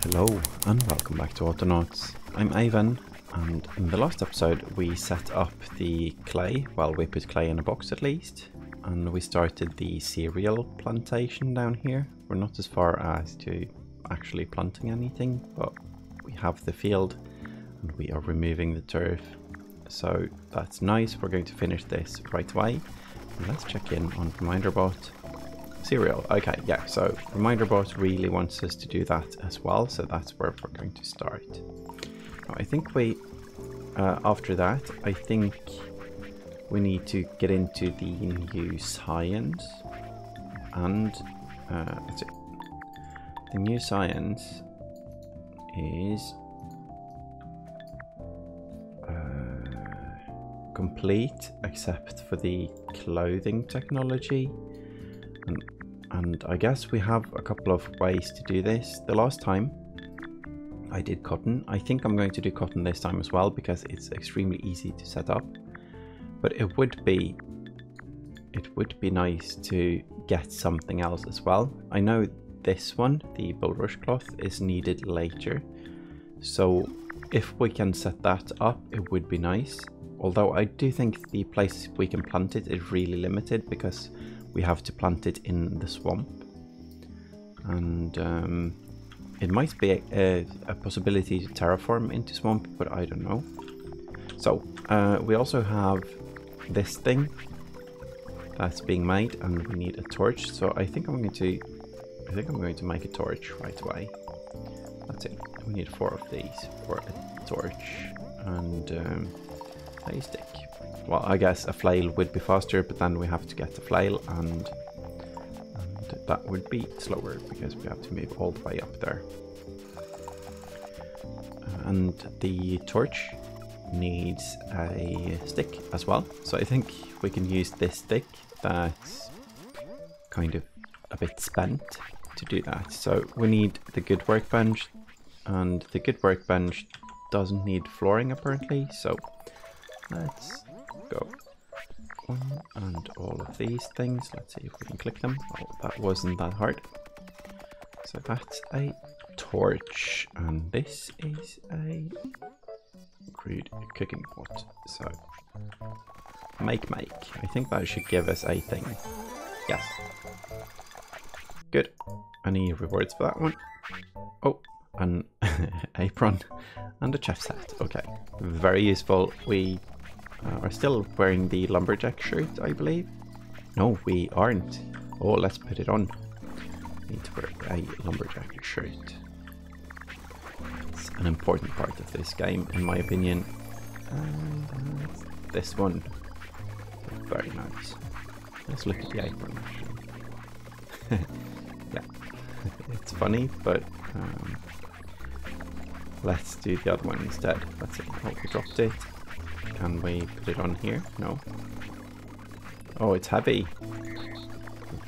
Hello and welcome back to Autonauts. I'm Ivan, and in the last episode we set up the clay, well, we put clay in a box at least, and we started the cereal plantation down here. We're not as far as to actually planting anything, but we have the field and we are removing the turf, so that's nice. We're going to finish this right away. And let's check in on ReminderBot. Cereal, okay, yeah, so ReminderBot really wants us to do that as well, so that's where we're going to start. Now, I think we, after that, I think we need to get into the new science, and let's see, the new science is complete except for the clothing technology. And I guess we have a couple of ways to do this. The last time I did cotton. I think I'm going to do cotton this time as well because it's extremely easy to set up. But it would be nice to get something else as well. I know this one, the bulrush cloth, is needed later. So if we can set that up, it would be nice. Although I do think the place we can plant it is really limited because we have to plant it in the swamp, and it might be a possibility to terraform into swamp, but I don't know. So we also have this thing that's being made, and we need a torch. So I think I'm going to make a torch right away. That's it. We need 4 of these for a torch and a stick. Well, I guess a flail would be faster, but then we have to get the flail, and that would be slower because we have to move all the way up there. And the torch needs a stick as well, so I think we can use this stick that's kind of a bit spent to do that. So we need the good workbench, and the good workbench doesn't need flooring apparently, so let's go on, and all of these things, let's see if we can click them. Oh, that wasn't that hard. So that's a torch, and this is a crude cooking pot. So make. I think that should give us a thing. Yes. Good. Any rewards for that one? Oh, an apron and a chef's hat. Okay, very useful. We are still wearing the lumberjack shirt, I believe. No, we aren't. Oh, let's put it on. Need to wear a lumberjack shirt. It's an important part of this game, in my opinion. And this one, very nice. Let's look at the apron, actually. Yeah, it's funny, but let's do the other one instead. Let's see. Oh, we dropped it. Can we put it on here? No. Oh, it's heavy.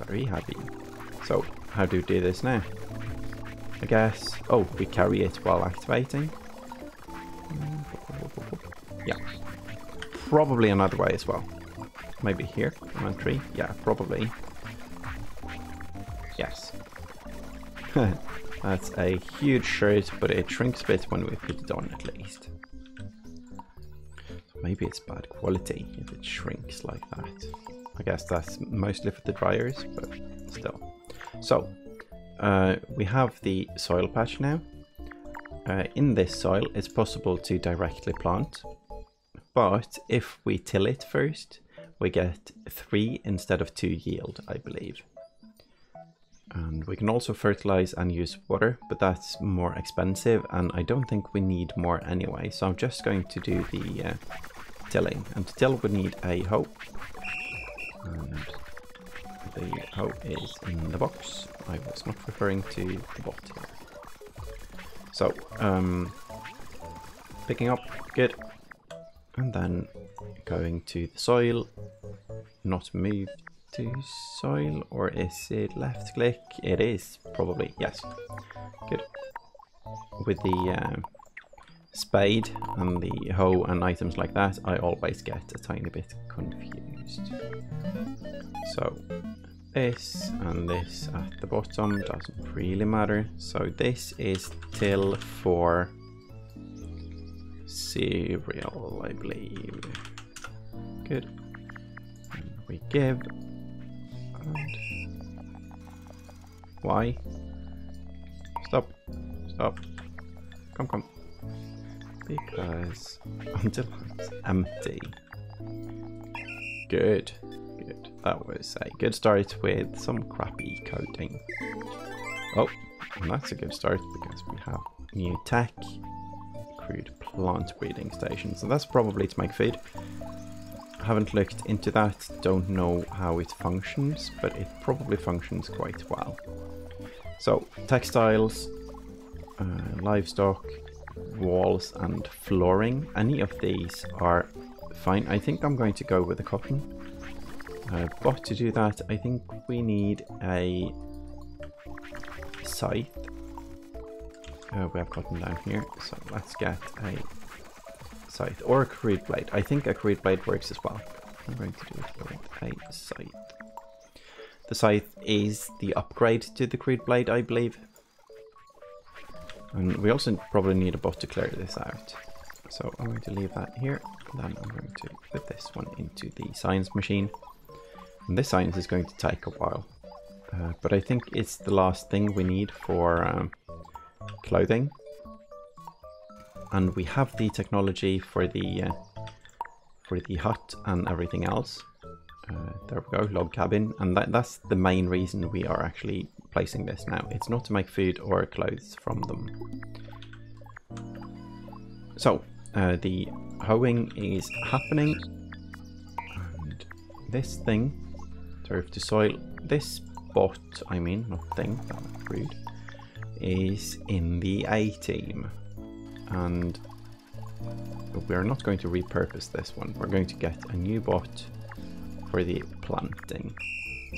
Very heavy. So, how do we do this now? I guess... Oh, we carry it while activating. Yeah. Probably another way as well. Maybe here. Inventory. Yeah, probably. Yes. That's a huge shirt, but it shrinks a bit when we put it on at least. Maybe it's bad quality if it shrinks like that. I guess that's mostly for the dryers, but still. So, we have the soil patch now. In this soil, it's possible to directly plant, but if we till it first, we get 3 instead of 2 yield, I believe. And we can also fertilize and use water, but that's more expensive, and I don't think we need more anyway. So I'm just going to do the tilling, and to till we need a hoe, and the hoe is in the box. I was not referring to the bot here. So picking up, good, and then going to the soil, not move to soil, or is it left click? It is probably, yes, good. With the spade and the hoe and items like that, I always get a tiny bit confused. So this and this at the bottom, doesn't really matter. So this is till for cereal, I believe. Good. And we give. And why? Stop. Stop. Come. Because until it's empty. Good. That was a good start with some crappy coding. Oh, and that's a good start because we have new tech, crude plant breeding stations, and that's probably to make food. I haven't looked into that, don't know how it functions, but it probably functions quite well. So, textiles, livestock, walls and flooring, any of these are fine. I think I'm going to go with the cotton. But to do that, I think we need a scythe. We have cotton down here, so let's get a scythe or a crude blade. I think a crude blade works as well. I'm going to do it with a scythe. The scythe is the upgrade to the crude blade, I believe. And we also probably need a bot to clear this out. So I'm going to leave that here. Then I'm going to put this one into the science machine. And this science is going to take a while. But I think it's the last thing we need for clothing. And we have the technology for the hut and everything else. There we go, log cabin. And that's the main reason we are actually placing this now. It's not to make food or clothes from them. So, the hoeing is happening. And this thing, turf to soil, this bot, I mean, not thing, that was rude, is in the A team. And we're not going to repurpose this one. We're going to get a new bot for the planting.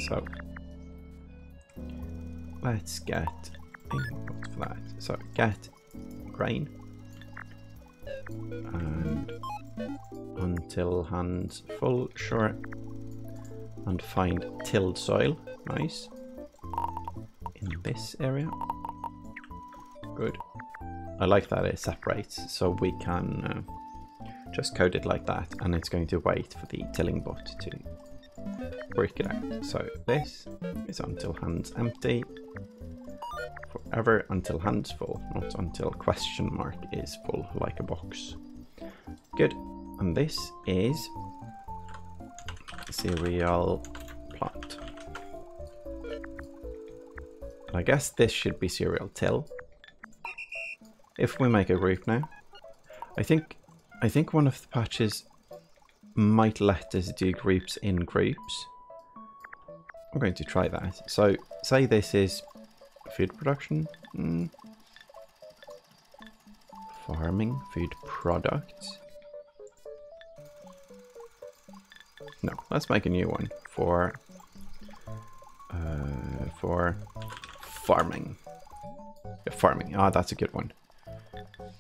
So let's get a bot for that. So get grain and until hands full, sure, and find tilled soil, nice, in this area. Good. I like that it separates, so we can just code it like that, and it's going to wait for the tilling bot to work it out. So this is until hands empty, forever until hands full, not until question mark is full, like a box. Good. And this is cereal plant. I guess this should be cereal till. If we make a group now, I think one of the patches might let us do groups in groups. I'm going to try that. So say this is food production, farming, food products. No, let's make a new one for farming. Yeah, farming. Ah, that's a good one.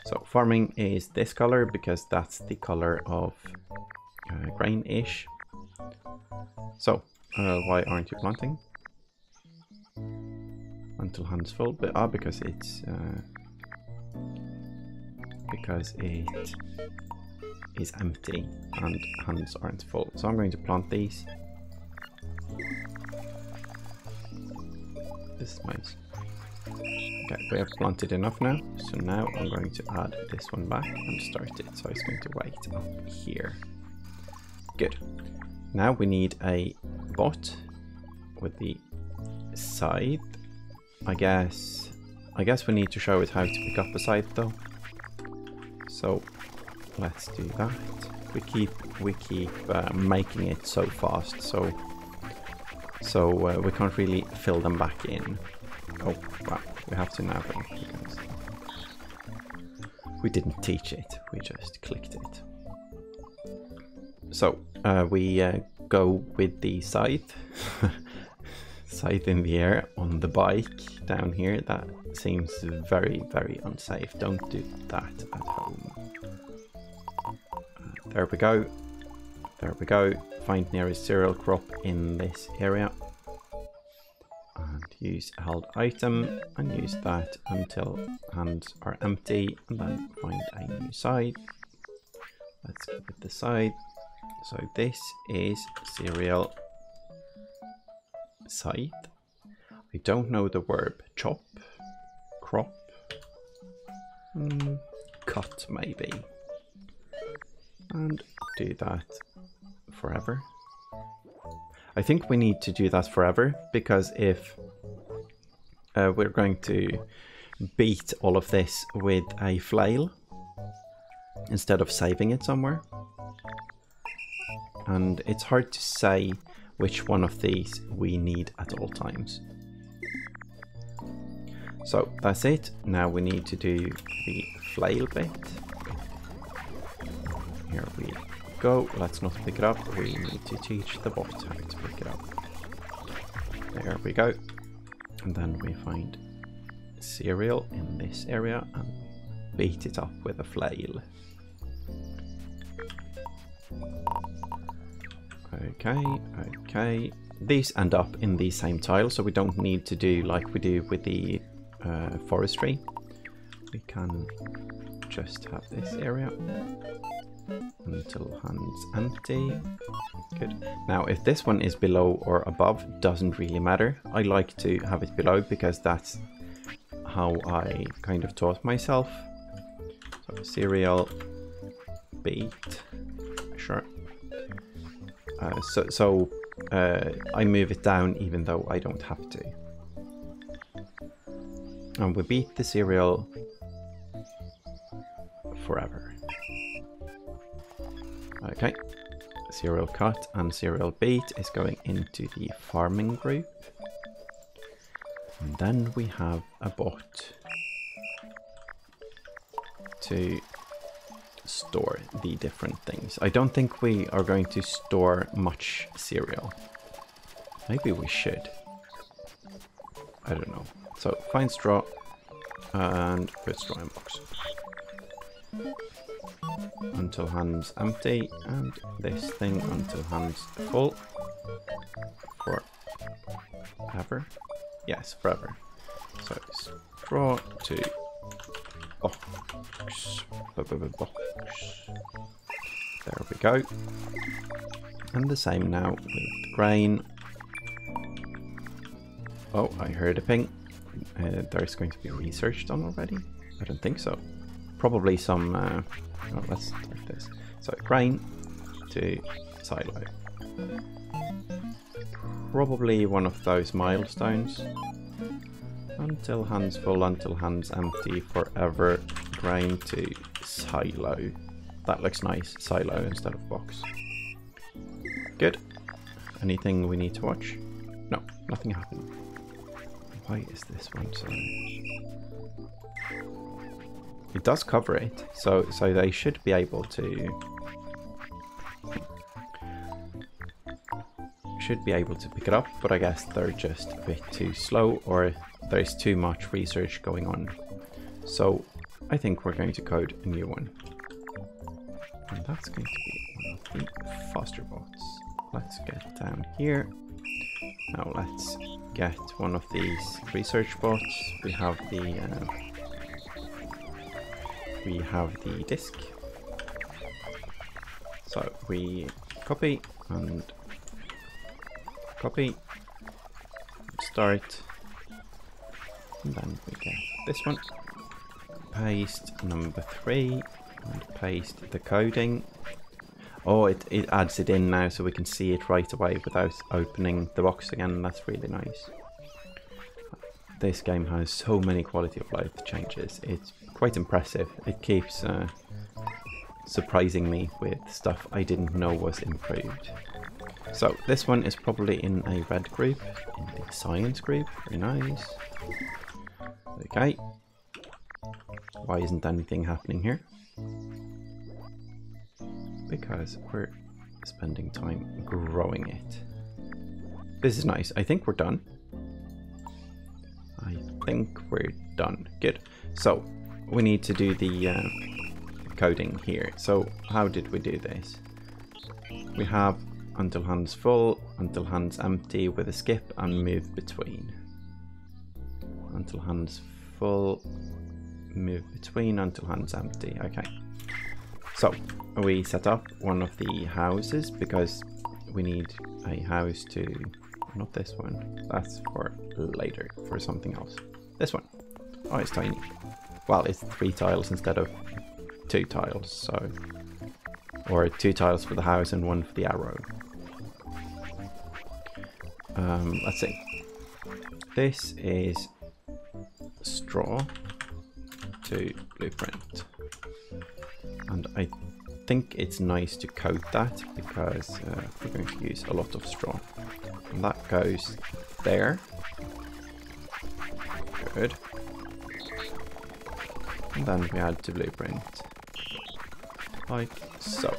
So farming is this color because that's the color of grain-ish. So why aren't you planting? Until hands full, but because it is empty and hands aren't full. So I'm going to plant these. This is nice. Okay, we have planted enough now, so now I'm going to add this one back and start it. So it's going to wait up here. Good. Now we need a bot with the scythe. I guess we need to show it how to pick up a scythe though. So let's do that. We keep making it so fast, so we can't really fill them back in. Oh wow, we have to now though, because we didn't teach it, we just clicked it. So we go with the scythe. Scythe in the air on the bike down here. That seems very, very unsafe. Don't do that at home. There we go. There we go. Find nearest cereal crop in this area. use held item and use that until hands are empty, and then find a new side. Let's give it the side. So this is cereal side. I don't know the verb. Chop, crop, cut maybe. And do that forever. I think we need to do that forever, because if we're going to beat all of this with a flail instead of saving it somewhere, and it's hard to say which one of these we need at all times. So that's it. Now we need to do the flail bit. Here we go. Let's not pick it up. We need to teach the bot how to pick it up. There we go. And then we find cereal in this area and beat it up with a flail. Okay. These end up in the same tile, so we don't need to do like we do with the forestry. We can just have this area until hands empty. Good. Now if this one is below or above, doesn't really matter. I like to have it below because that's how I kind of taught myself. So cereal, beat, sure. I move it down even though I don't have to. And we beat the cereal forever. Okay, cereal cut and cereal beat is going into the farming group. And then we have a bot to store the different things. I don't think we are going to store much cereal. Maybe we should. I don't know. So find straw and put straw in box. Until hands empty, and this thing until hands full. Forever? Yes, forever. So straw to box. There we go. And the same now with grain. Oh, I heard a ping. There's going to be research done already? I don't think so. Probably some... oh, let's take this. So, grain to silo. Probably one of those milestones. Until hands full, until hands empty, forever. Grain to silo. That looks nice. Silo instead of box. Good. Anything we need to watch? No, nothing happened. Why is this one so... It does cover it, so they should be able to... Should be able to pick it up, but I guess they're just a bit too slow, or there's too much research going on. So I think we're going to code a new one. And that's going to be one of the foster bots. Let's get down here. Now let's get one of these research bots. We have the disk. So we copy and copy, start, and then we get this one. Paste number 3 and paste the coding. Oh, it adds it in now so we can see it right away without opening the box again. That's really nice. This game has so many quality of life changes. It's quite impressive. It keeps surprising me with stuff I didn't know was improved. So this one is probably in a red group, in the science group. Very nice. Okay. Why isn't anything happening here? Because we're spending time growing it. This is nice. I think we're done. I think we're done. Good. So we need to do the coding here. So how did we do this? We have until hands full, until hands empty with a skip and move between. until hand's full. Move between until hand's empty. Okay. So we set up one of the houses because we need a house to... Not this one. That's for later, for something else. This one. Oh, it's tiny. Well, it's 3 tiles instead of 2 tiles, so... Or 2 tiles for the house and 1 for the arrow. Let's see. This is straw to blueprint. And I think it's nice to coat that because we're going to use a lot of straw. And that goes there. Good. And then we add to blueprint. Like so.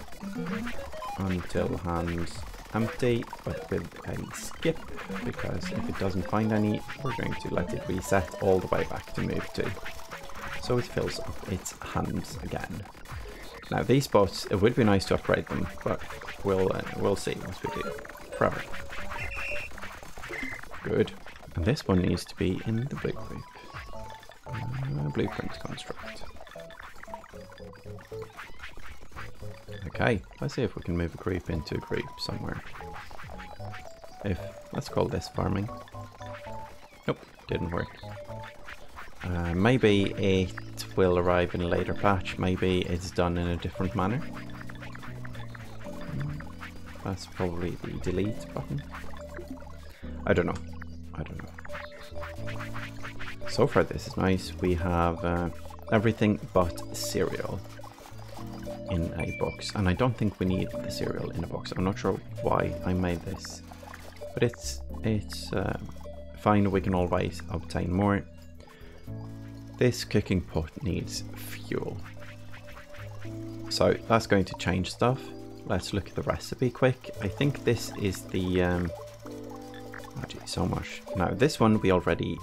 Until hand's empty, but with a skip, because if it doesn't find any, we're going to let it reset all the way back to move to. So it fills up its hands again. Now these bots, it would be nice to upgrade them, but we'll see once we do. Forever. Good. And this one needs to be in the blue group. Blueprint construct. Okay, let's see if we can move a group into a group somewhere. Let's call this farming. Nope, didn't work. Maybe it will arrive in a later patch. Maybe it's done in a different manner. That's probably the delete button. I don't know. So far this is nice. We have everything but cereal in a box. And I don't think we need the cereal in a box. I'm not sure why I made this. But it's fine. We can always obtain more. This cooking pot needs fuel. So that's going to change stuff. Let's look at the recipe quick. I think this is the... oh gee, so much. Now this one we already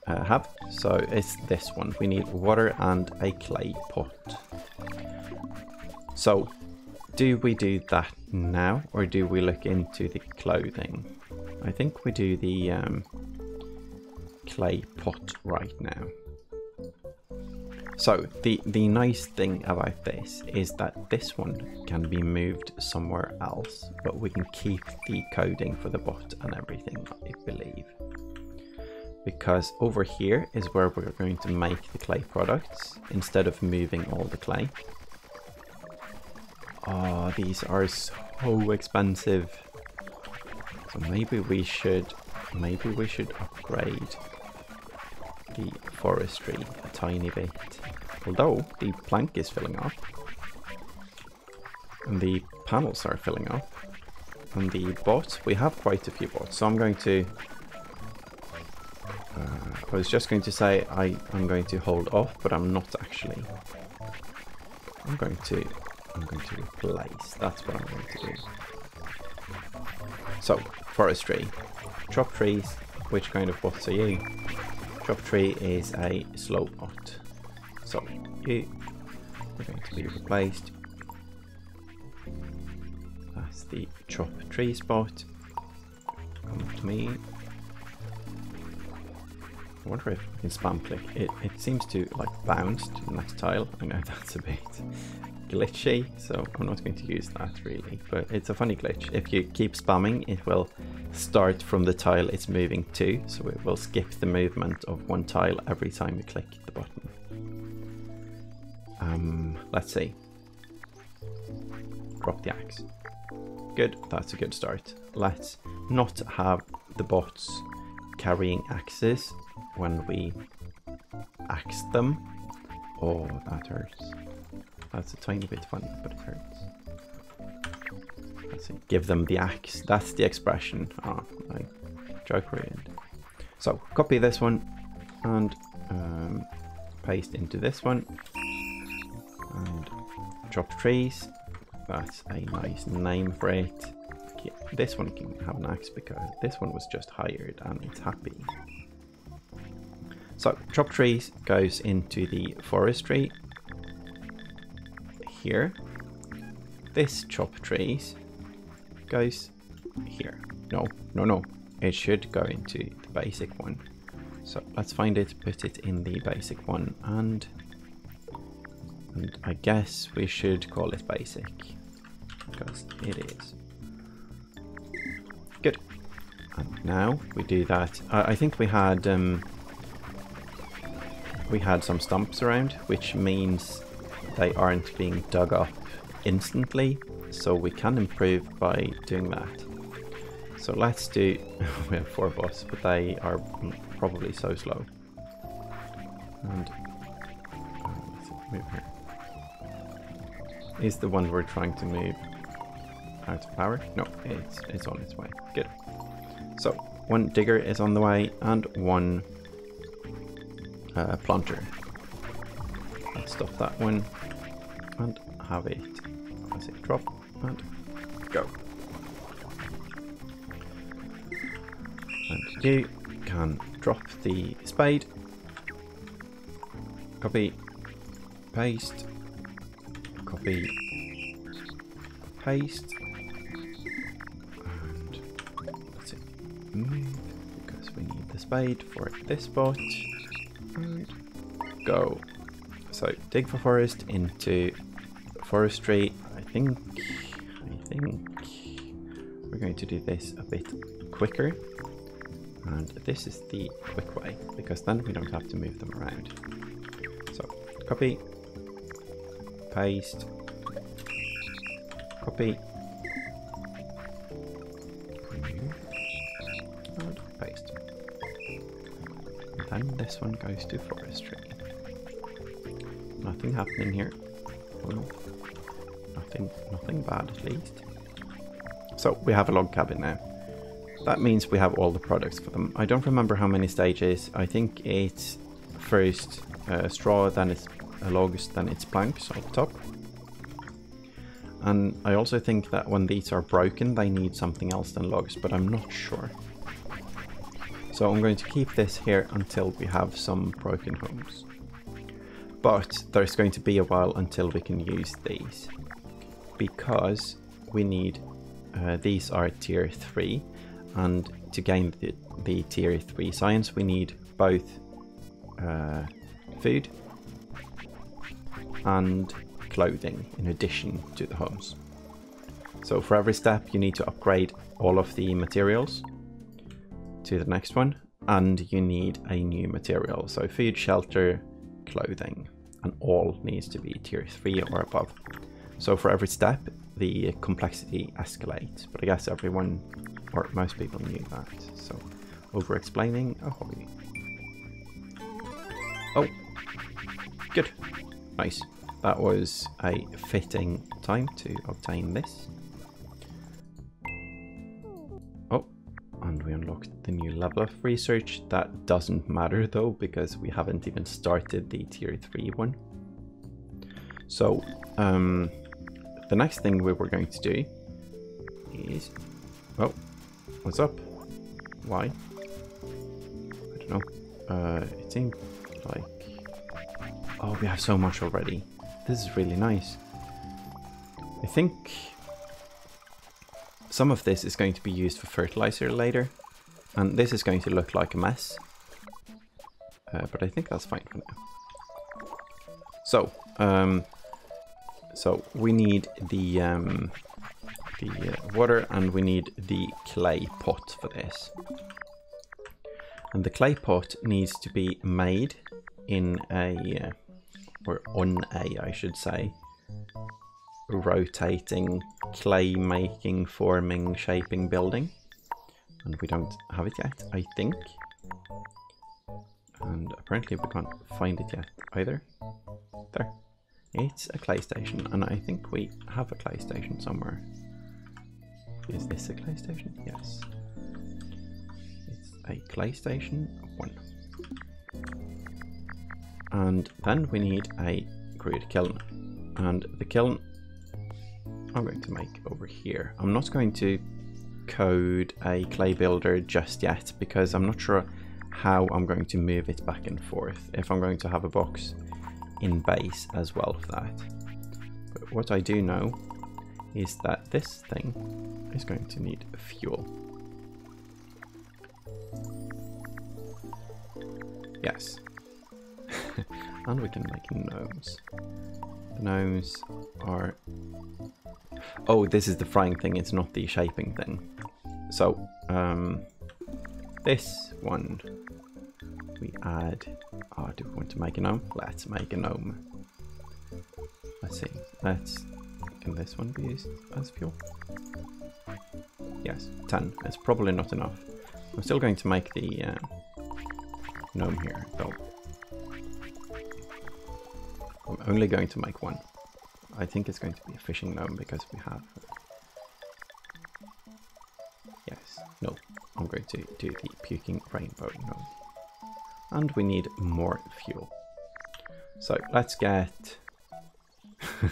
have. So it's this one. We need water and a clay pot. So do we do that now or do we look into the clothing? I think we do the clay pot right now. So the nice thing about this is that this one can be moved somewhere else, but we can keep the coding for the bot and everything, I believe. Because over here is where we're going to make the clay products instead of moving all the clay. Oh, these are so expensive. So maybe we should upgrade the forestry a tiny bit. Although the plank is filling up. And the panels are filling up. And the bots, we have quite a few bots. So I'm going to... I was just going to say I'm going to hold off, but I'm not actually. I'm going to replace. That's what I'm going to do. So, forestry. Chop trees. Which kind of bots are you? Chop tree is a slow bot. So, you are going to be replaced. That's the chop tree spot. Come to me. I wonder if we can spam click. It seems to like bounce to the next tile. I know that's a bit glitchy, so I'm not going to use that really, but it's a funny glitch. If you keep spamming, it will start from the tile it's moving to, so it will skip the movement of one tile every time you click the button. Let's see. Drop the axe. Good, that's a good start. Let's not have the bots carrying axes when we axe them. Oh, that hurts. That's a tiny bit funny, but it hurts. Let's see. Give them the axe. That's the expression. Ah, I joke ruined. So copy this one and paste into this one. And chop trees. That's a nice name for it. This one can have an axe because this one was just hired and it's happy. So chop trees goes into the forestry here. This chop trees goes here. No. It should go into the basic one. So let's find it, put it in the basic one, and I guess we should call it basic, because it is. Good. And now we do that. I think we had some stumps around, which means they aren't being dug up instantly, so we can improve by doing that. So let's do, we have 4 boss, but they are probably so slow. And let's move here. Is the one we're trying to move out of power? No, it's on its way. Good. So 1 digger is on the way and 1 planter. Let's stop that one and have it, as it drop and go. And you can drop the spade, copy, paste, copy, paste, and let's see, move, because we need the spade for this spot, and go. So dig for forest into forestry. I think we're going to do this a bit quicker. And this is the quick way, because then we don't have to move them around. So, copy, paste, copy, remove, and paste. And then this one goes to forestry. Nothing happening here. Well, nothing bad at least. So, we have a log cabin now. That means we have all the products for them. I don't remember how many stages. I think it's first straw, then it's logs, then it's planks on top. And I also think that when these are broken, they need something else than logs, but I'm not sure. So I'm going to keep this here until we have some broken homes. But there's going to be a while until we can use these, because we need, these are tier 3. And to gain the tier 3 science, we need both food and clothing in addition to the homes. So for every step you need to upgrade all of the materials to the next one, and you need a new material. So food, shelter, clothing, and all needs to be tier 3 or above. So for every step the complexity escalates, but I guess everyone, or most people, knew that, so over-explaining a hobby. Oh, good, nice. That was a fitting time to obtain this. Oh, and we unlocked the new level of research. That doesn't matter though, because we haven't even started the tier 3 one. So, the next thing we were going to do is... Oh, what's up? Why? I don't know. It seemed like... Oh, we have so much already. This is really nice. I think some of this is going to be used for fertilizer later. And this is going to look like a mess. But I think that's fine for now. So we need the water, and we need the clay pot for this. And the clay pot needs to be made in a, or on a, I should say, rotating clay making, forming, shaping building. And we don't have it yet, I think. And apparently we can't find it yet either. There. It's a clay station, and I think we have a clay station somewhere. Is this a clay station? Yes. It's a clay station 1. And then we need a crude kiln. And the kiln I'm going to make over here. I'm not going to code a clay builder just yet, because I'm not sure how I'm going to move it back and forth. If I'm going to have a box in base as well for that. But what I do know is that this thing is going to need fuel. Yes. And we can make gnomes. The gnomes are... Oh, this is the frying thing, it's not the shaping thing. So, this one, we add... Oh, do we want to make a gnome? Let's make a gnome. Let's see, can this one be used as fuel? Yes, 10. It's probably not enough. I'm still going to make the gnome here, though. I'm only going to make one. I think it's going to be a fishing gnome because we have... Yes, no. I'm going to do the puking rainbow gnome. And we need more fuel. So let's get...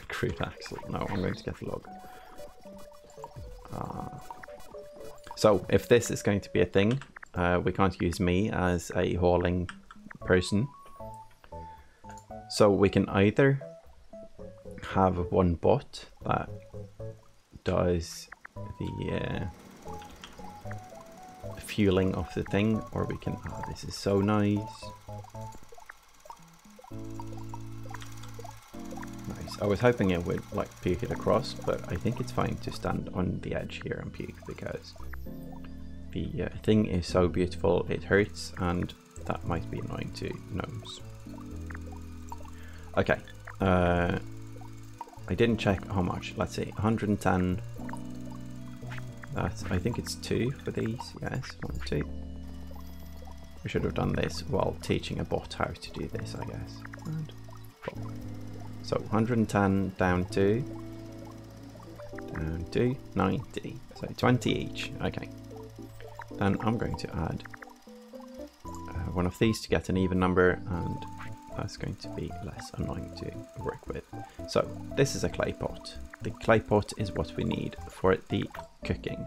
crude axle. No, I'm going to get log. So if this is going to be a thing, we can't use me as a hauling person. So we can either have one bot that does the fueling of the thing, or we can... Oh, this is so nice. Nice. I was hoping it would like puke it across, but I think it's fine to stand on the edge here and puke because the thing is so beautiful it hurts, and that might be annoying to gnomes. Okay, I didn't check how much. Let's see, 110. That's, I think it's 2 for these. Yes, 1, 2. We should have done this while teaching a bot how to do this, I guess. And 4. So 110 down to 90. So 20 each. Okay. Then I'm going to add one of these to get an even number, and that's going to be less annoying to work with. So this is a clay pot. The clay pot is what we need for the cooking.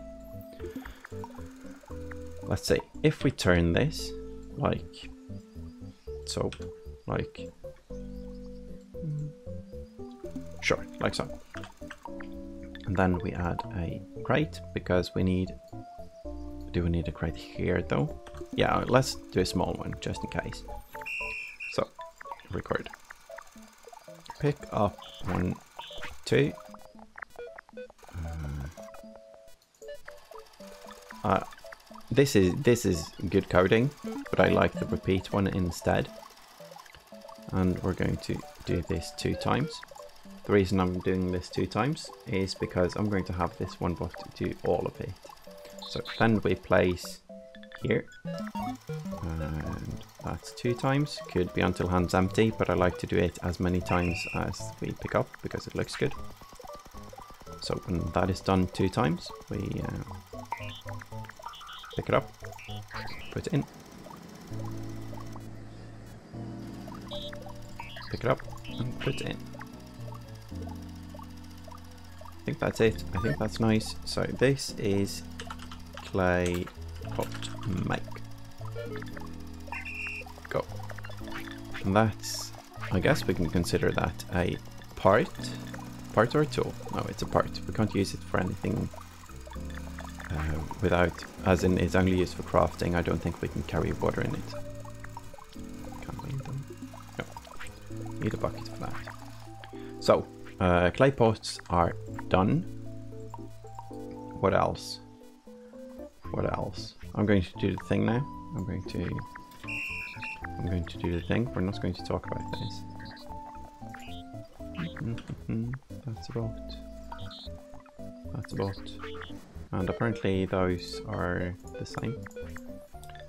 Let's see, if we turn this like so, like, sure, like so. And then we add a crate because we need, do we need a crate here though? Yeah, let's do a small one just in case. So, record. Pick up 1, 2. This is good coding, but I like the repeat one instead. And we're going to do this 2 times. The reason I'm doing this 2 times is because I'm going to have this one bot do all of it. So then we place here, and that's 2 times. Could be until hand's empty, but I like to do it as many times as we pick up because it looks good. So when that is done 2 times, we pick it up, put it in, pick it up, and put it in. I think that's it. I think that's nice. So this is clay pot make. Go. And that's, I guess we can consider that a part or a tool. No, it's a part. We can't use it for anything without, as in it's only used for crafting. I don't think we can carry water in it. Can we though? No. Need a bucket for that. So, clay pots are done. What else? What else? I'm going to do the thing now. I'm going to do the thing. We're not going to talk about this. That's about. And apparently those are the same.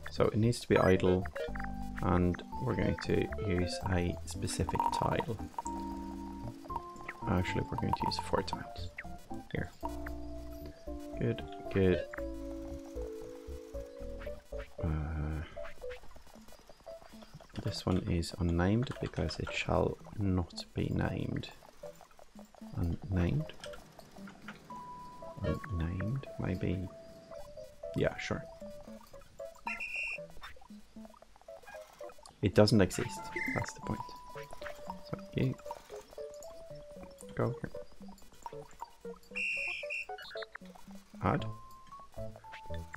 So it needs to be idle, and we're going to use a specific tile. Actually, we're going to use 4 tiles. Here. Good, good. This one is unnamed because it shall not be named. Unnamed? Unnamed, maybe. Yeah, sure. It doesn't exist, that's the point. So you go here. Add.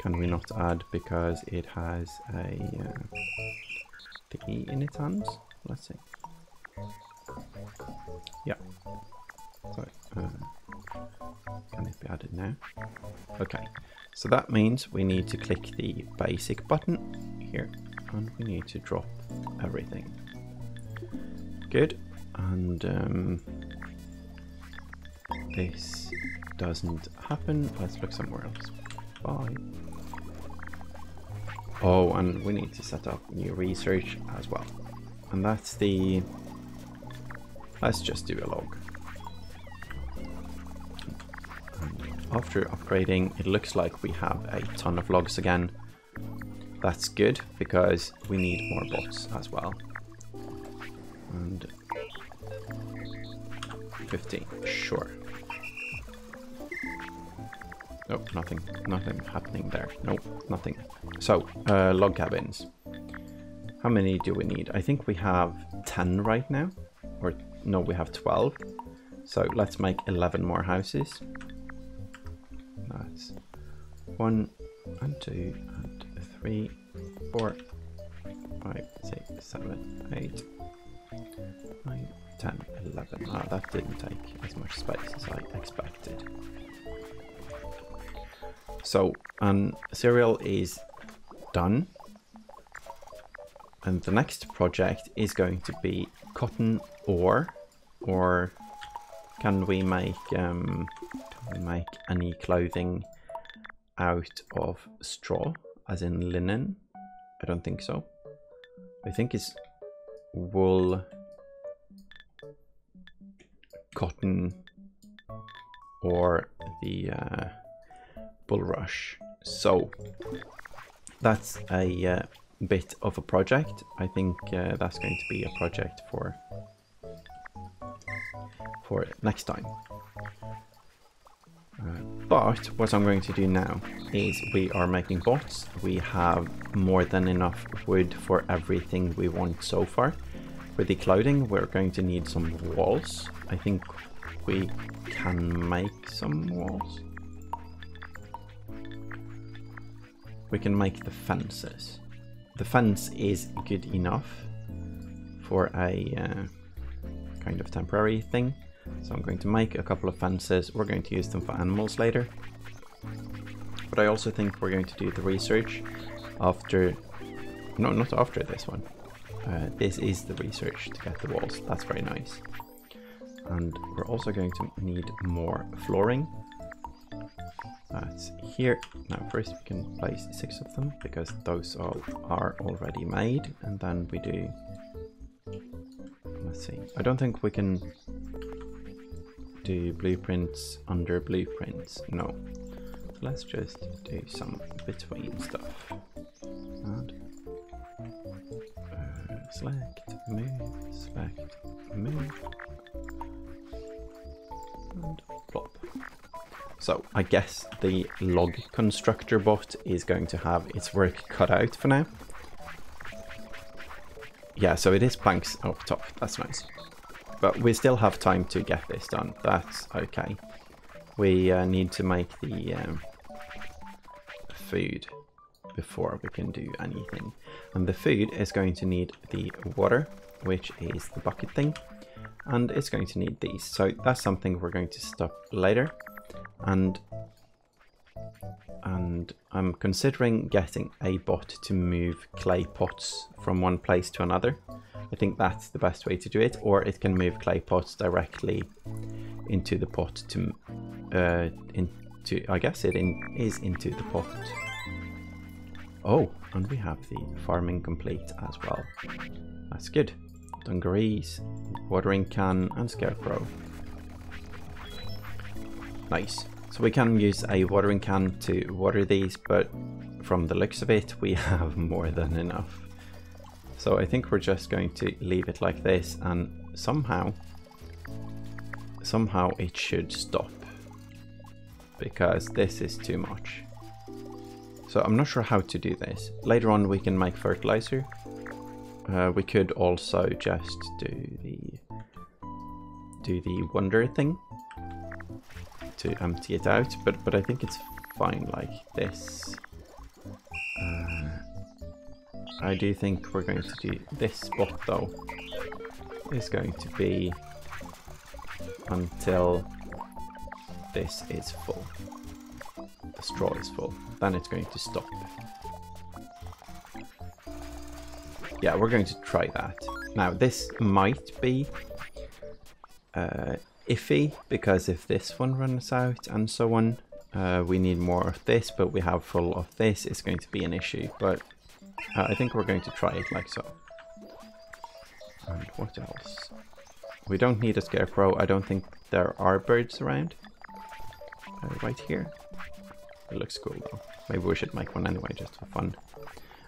Can we not add because it has a the be in its hands. Let's see. Yeah. So, can it be added now? Okay. So that means we need to click the basic button here, and we need to drop everything. Good. And this doesn't happen. Let's look somewhere else. Bye. Oh, and we need to set up new research as well. And that's the... Let's just do a log. And after upgrading, it looks like we have a ton of logs again. That's good, because we need more bots as well. And 15, sure. Nope, nothing happening there. Nope, nothing. So, log cabins. How many do we need? I think we have 10 right now. Or, no, we have 12. So, let's make 11 more houses. That's 1, and 2, and 3, 4, 5, 6, 7, 8, 9, 10, 11. Ah, that didn't take as much space as I expected. So, cereal is done. And the next project is going to be cotton ore, or can we make any clothing out of straw, as in linen? I don't think so. I think it's wool, cotton, or the bulrush. So that's a bit of a project. I think that's going to be a project for next time. But what I'm going to do now is we are making bots. We have more than enough wood for everything we want so far. For the clothing, we're going to need some walls. I think we can make some walls. We can make the fences. The fence is good enough for a kind of temporary thing. So I'm going to make a couple of fences. We're going to use them for animals later. But I also think we're going to do the research after... No, not after this one. This is the research to get the walls. That's very nice. And we're also going to need more flooring. That's here. Now first we can place 6 of them, because those all are already made. And then we do... Let's see. I don't think we can do blueprints under blueprints. No. So let's just do some between stuff. And select, move, and plop. So I guess the log constructor bot is going to have its work cut out for now. Yeah, so it is planks up top. That's nice. But we still have time to get this done. That's okay. We need to make the food before we can do anything. And the food is going to need the water, which is the bucket thing. And it's going to need these. So that's something we're going to stop later. And I'm considering getting a bot to move clay pots from one place to another. I think that's the best way to do it, or it can move clay pots directly into the pot to I guess it is into the pot. Oh, and we have the farming complete as well. That's good. Dungarees, watering can, and scarecrow. Nice. So we can use a watering can to water these, but from the looks of it, we have more than enough. So I think we're just going to leave it like this, and somehow it should stop, because this is too much. So I'm not sure how to do this. Later on we can make fertilizer. We could also just do the wonder thing to empty it out, but I think it's fine like this. I do think we're going to do this spot though. Is going to be until this is full. The straw is full. Then it's going to stop. Yeah, we're going to try that. Now, this might be iffy, because if this one runs out and so on, we need more of this, but we have full of this, it's going to be an issue. But I think we're going to try it like so. And what else? We don't need a scarecrow. I don't think there are birds around. Right here. It looks cool though. Maybe we should make one anyway, just for fun.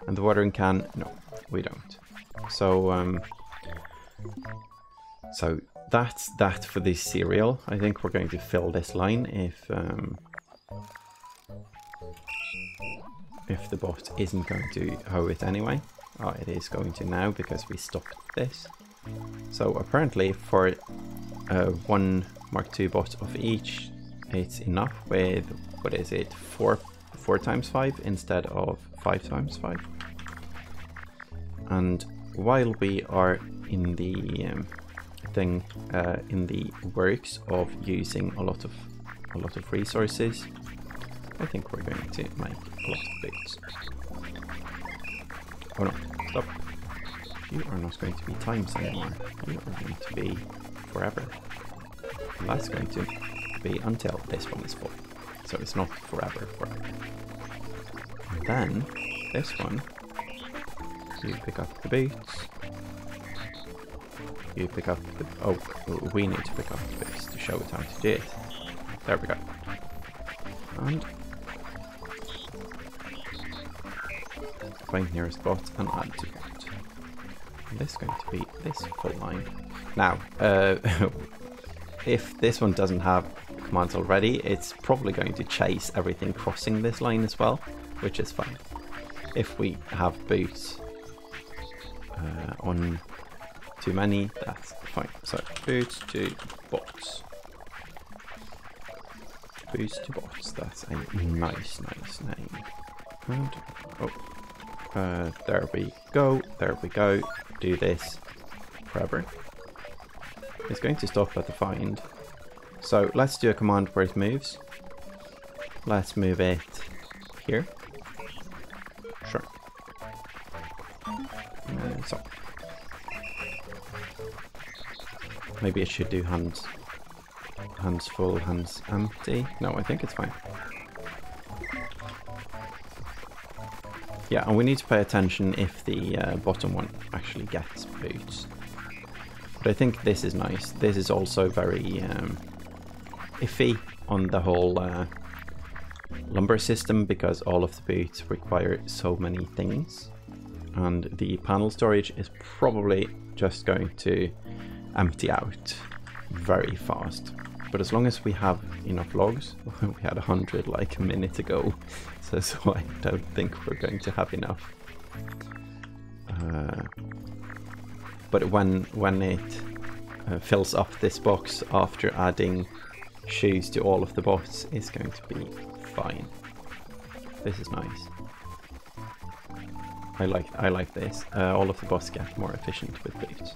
And the watering can, no, we don't. So, so that's that for this cereal. I think we're going to fill this line if the bot isn't going to hoe it anyway. Oh, it is going to now because we stopped this. So apparently for 1 Mark II bot of each, it's enough with, what is it, 4 times 5 instead of 5 times 5. And while we are in the in the works of using a lot of resources, I think we're going to make a lot of boots. Oh no, stop. You are not going to be times anymore. You are going to be forever. And that's going to be until this one is full. So it's not forever. And then this one, you pick up the boots. You pick up the... Oh, we need to pick up the boots to show it how to do it. There we go. And find nearest bot and add to bot. And this is going to be this full line. Now, if this one doesn't have commands already, it's probably going to chase everything crossing this line as well, which is fine. If we have boots on too many, that's fine. So boots to bots. Boots to bots, that's a nice name. And, oh, there we go, do this forever. It's going to stop at the find. So let's do a command where it moves. Let's move it here. Sure. So maybe it should do hands full, hands empty. No, I think it's fine. Yeah, and we need to pay attention if the bottom one actually gets boots. But I think this is nice. This is also very iffy on the whole lumber system, because all of the boots require so many things. And the panel storage is probably just going to empty out very fast. But as long as we have enough logs, we had 100 like a minute ago, so I don't think we're going to have enough. But when it fills up this box after adding shoes to all of the bots, it's going to be fine. This is nice. I like this. All of the bots get more efficient with boots.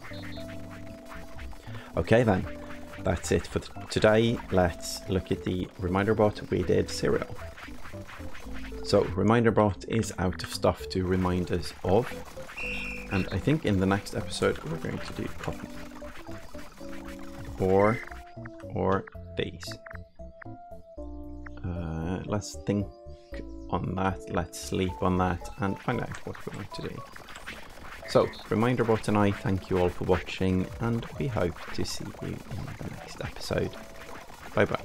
Okay then. That's it for today. Let's look at the reminder bot. We did cereal. So reminder bot is out of stuff to remind us of, and I think in the next episode we're going to do cotton or these. Let's think on that. Let's sleep on that and find out what we want to do. So, reminder bot and I thank you all for watching, and we hope to see you in the next episode. Bye bye.